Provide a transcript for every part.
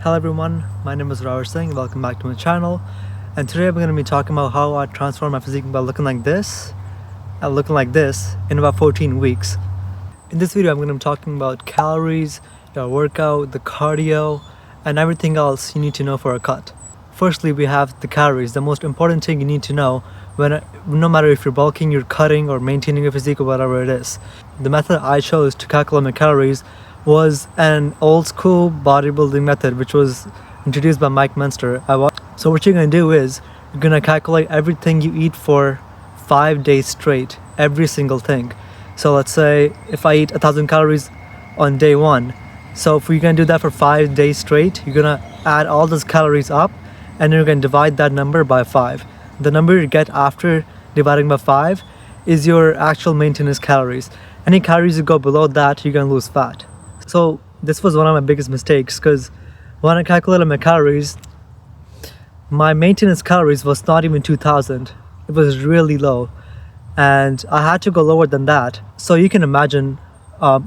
Hello everyone, my name is Rawar Singh. Welcome back to my channel. And today I'm going to be talking about how I transformed my physique by looking like this in about 14 weeks. In this video I'm going to be talking about calories, your workout, the cardio, and everything else you need to know for a cut. Firstly, we have the calories, the most important thing you need to know no matter if you're bulking, you're cutting, or maintaining your physique or whatever it is. The method I chose to calculate my calories was an old school bodybuilding method which was introduced by Mike Menster. So what you're going to do is you're going to calculate everything you eat for 5 days straight, every single thing. So let's say if I eat 1,000 calories on day 1, so if you're going to do that for 5 days straight, you're going to add all those calories up and you're going to divide that number by 5. The number you get after dividing by 5 is your actual maintenance calories. Any calories you go below that, you're going to lose fat. So this was one of my biggest mistakes, because when I calculated my calories, my maintenance calories was not even 2,000. It was really low, and I had to go lower than that. So you can imagine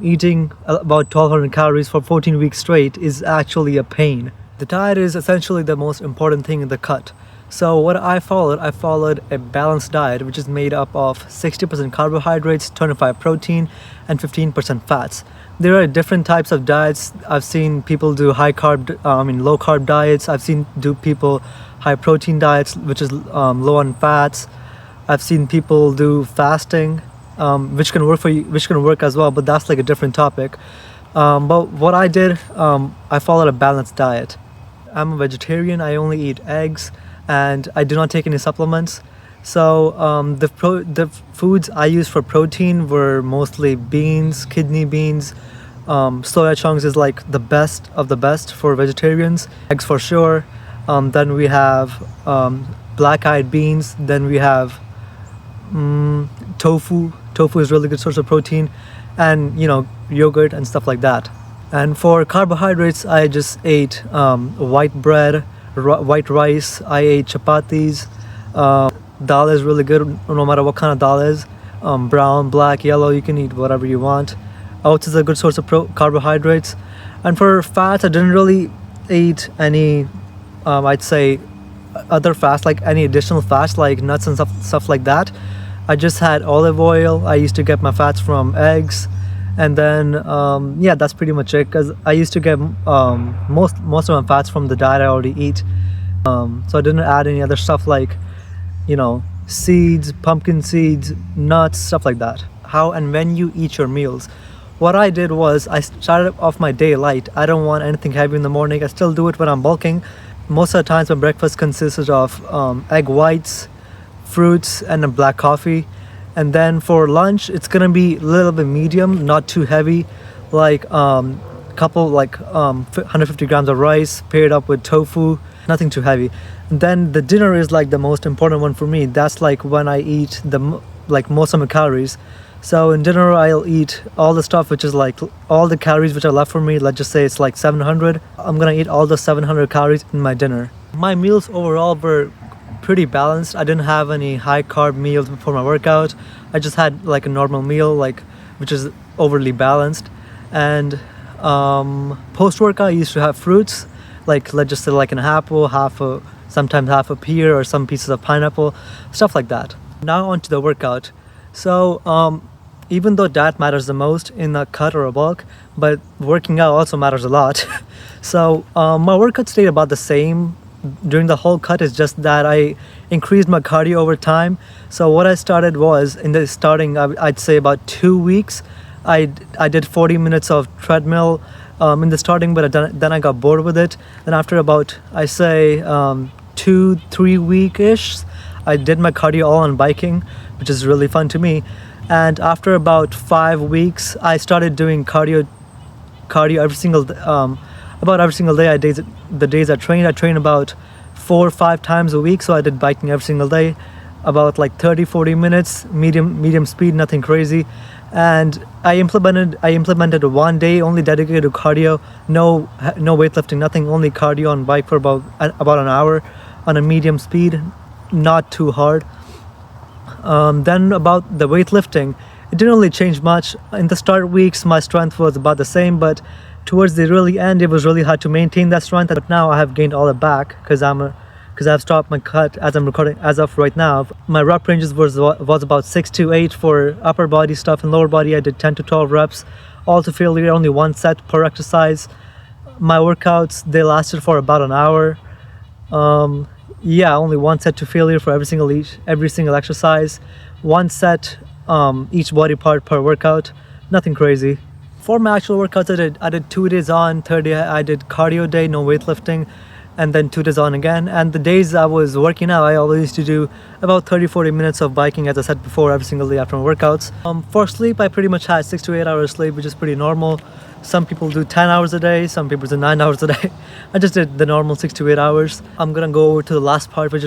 eating about 1,200 calories for 14 weeks straight is actually a pain. The diet is essentially the most important thing in the cut. So what I followed a balanced diet which is made up of 60% carbohydrates, 25% protein, and 15% fats. There are different types of diets. I've seen people do low carb diets. I've seen people high protein diets, which is low on fats. I've seen people do fasting, which can work for you, which can work as well, but that's like a different topic. But what I did, I followed a balanced diet. I'm a vegetarian. I only eat eggs, and I do not take any supplements. So the foods I used for protein were mostly beans, kidney beans. Soya chunks is like the best of the best for vegetarians. Eggs for sure. Then we have black-eyed beans. Then we have tofu. Tofu is a really good source of protein, and yogurt and stuff like that. And for carbohydrates, I just ate white bread, white rice. I ate chapatis. Dal is really good no matter what kind of dal is. Brown, black, yellow, you can eat whatever you want. Oats is a good source of carbohydrates. And for fats, I didn't really eat any I'd say other fats, like any additional fats like nuts and stuff like that. I just had olive oil. I used to get my fats from eggs, and then that's pretty much it, because I used to get most of my fats from the diet I already eat. So I didn't add any other stuff like seeds, pumpkin seeds, nuts, stuff like that. How and when you eat your meals. What I did was I started off my day light. I don't want anything heavy in the morning. I still do it when I'm bulking. Most of the times my breakfast consisted of egg whites, fruits, and a black coffee. And then for lunch, it's gonna be a little bit medium, not too heavy, like 150 grams of rice paired up with tofu, nothing too heavy. And then the dinner is like the most important one for me. That's like when I eat most of my calories. So in dinner, I'll eat all the stuff which is like all the calories which are left for me. Let's just say it's like 700. I'm gonna eat all the 700 calories in my dinner. My meals overall were pretty balanced. I didn't have any high carb meals before my workout. I just had like a normal meal, which is overly balanced. And post workout, I used to have fruits, let's just say like an apple, sometimes half a pear, or some pieces of pineapple, stuff like that. Now onto the workout. So even though diet matters the most in a cut or a bulk, but working out also matters a lot. So my workout stayed about the same during the whole cut. Is just that I increased my cardio over time. So what I started was, in the starting, I'd say about 2 weeks, I did 40 minutes of treadmill in the starting, but then I got bored with it. Then after about, I say 2-3 week-ish, I did my cardio all on biking, which is really fun to me. And after about 5 weeks, I started doing cardio every single day. About every single day. The days I train about 4 or 5 times a week. So I did biking every single day, about like 30-40 minutes, medium speed, nothing crazy. And I implemented 1 day only dedicated to cardio, no weightlifting, nothing, only cardio on bike for about an hour on a medium speed, not too hard. Then about the weightlifting, it didn't really change much. In the start weeks, my strength was about the same, but towards the really end, it was really hard to maintain that strength, but now I have gained all it back because I've stopped my cut as I'm recording. As of right now, my rep ranges was about 6 to 8 for upper body stuff, and lower body I did 10 to 12 reps, all to failure, only one set per exercise. My workouts, they lasted for about an hour. Yeah, only one set to failure for every single exercise, one set each body part per workout, nothing crazy. For my actual workouts, I did 2 days on, third day I did cardio day, no weightlifting, and then 2 days on again. And the days I was working out, I always used to do about 30-40 minutes of biking, as I said before, every single day after my workouts. For sleep, I pretty much had 6 to 8 hours sleep, which is pretty normal. Some people do 10 hours a day, some people do 9 hours a day. I just did the normal 6 to 8 hours. I'm gonna go over to the last part, which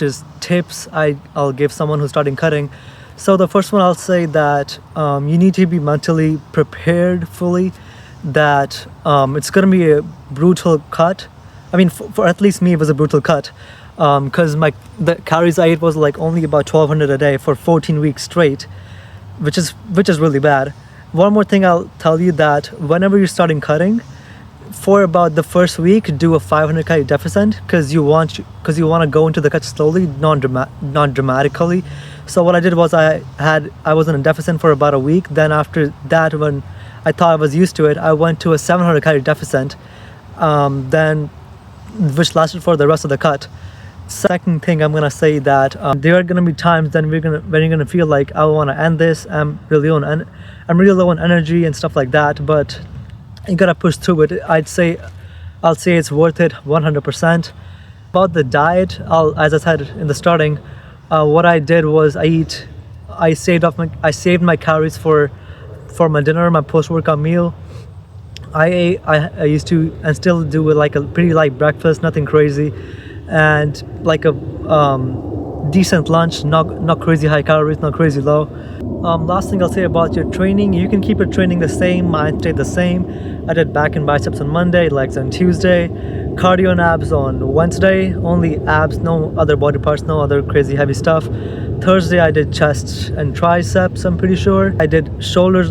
is tips I'll give someone who's starting cutting. So the first one, I'll say that you need to be mentally prepared fully that it's gonna be a brutal cut. I mean, for at least me, it was a brutal cut because the calories I ate was like only about 1,200 a day for 14 weeks straight, which is really bad. One more thing I'll tell you, that whenever you're starting cutting, for about the first week, do a 500 calorie deficit because you want to go into the cut slowly, non-dramatically. So what I did was I was in a deficit for about a week. Then after that, when I thought I was used to it, I went to a 700 calorie deficit, which lasted for the rest of the cut. Second thing I'm gonna say, that there are gonna be times when you're gonna feel like I want to end this. I'm really low on energy and stuff like that, but you gotta push through it. I'll say it's worth it 100%. About the diet, as I said in the starting, what I did was I saved my calories for my dinner, my post-workout meal. I used to and still do like a pretty light breakfast, nothing crazy, and like a decent lunch, not crazy high calories, not crazy low. Last thing I'll say about your training, you can keep your training the same. Mine stayed the same. I did back and biceps on Monday, legs on Tuesday, cardio and abs on Wednesday, only abs, no other body parts, no other crazy heavy stuff. Thursday I did chest and triceps, I'm pretty sure. I did shoulders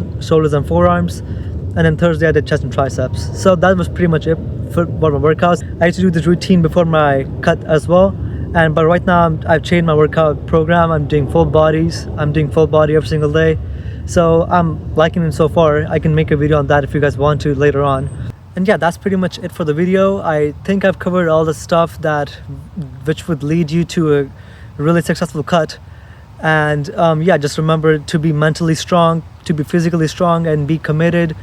and forearms, and then Thursday I did chest and triceps. So that was pretty much it for my workouts. I used to do this routine before my cut as well, but right now I've changed my workout program. I'm doing full body every single day, so I'm liking it so far. I can make a video on that if you guys want to later on. And yeah, that's pretty much it for the video. I think I've covered all the stuff which would lead you to a really successful cut. And yeah, just remember to be mentally strong, to be physically strong, and be committed.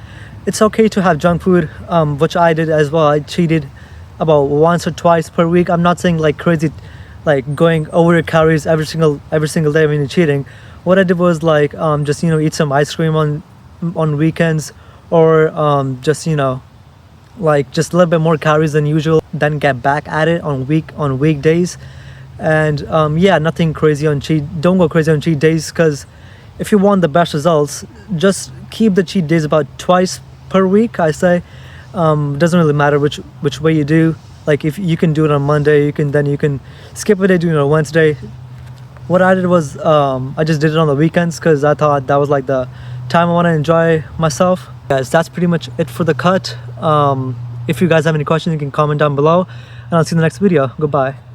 It's okay to have junk food, which I did as well. I cheated about once or twice per week. I'm not saying like crazy, like going over your calories every single day when you're cheating. What I did was like just eat some ice cream on weekends, or just just a little bit more calories than usual, then get back at it on weekdays. And yeah, nothing crazy on don't go crazy on cheat days, because if you want the best results, just keep the cheat days about twice per week, I say. Doesn't really matter which way you do. Like if you can do it on Monday, you can skip a day, do it on Wednesday. What I did was I just did it on the weekends because I thought that was like the time I want to enjoy myself. Guys, that's pretty much it for the cut. If you guys have any questions, you can comment down below, and I'll see you in the next video. Goodbye.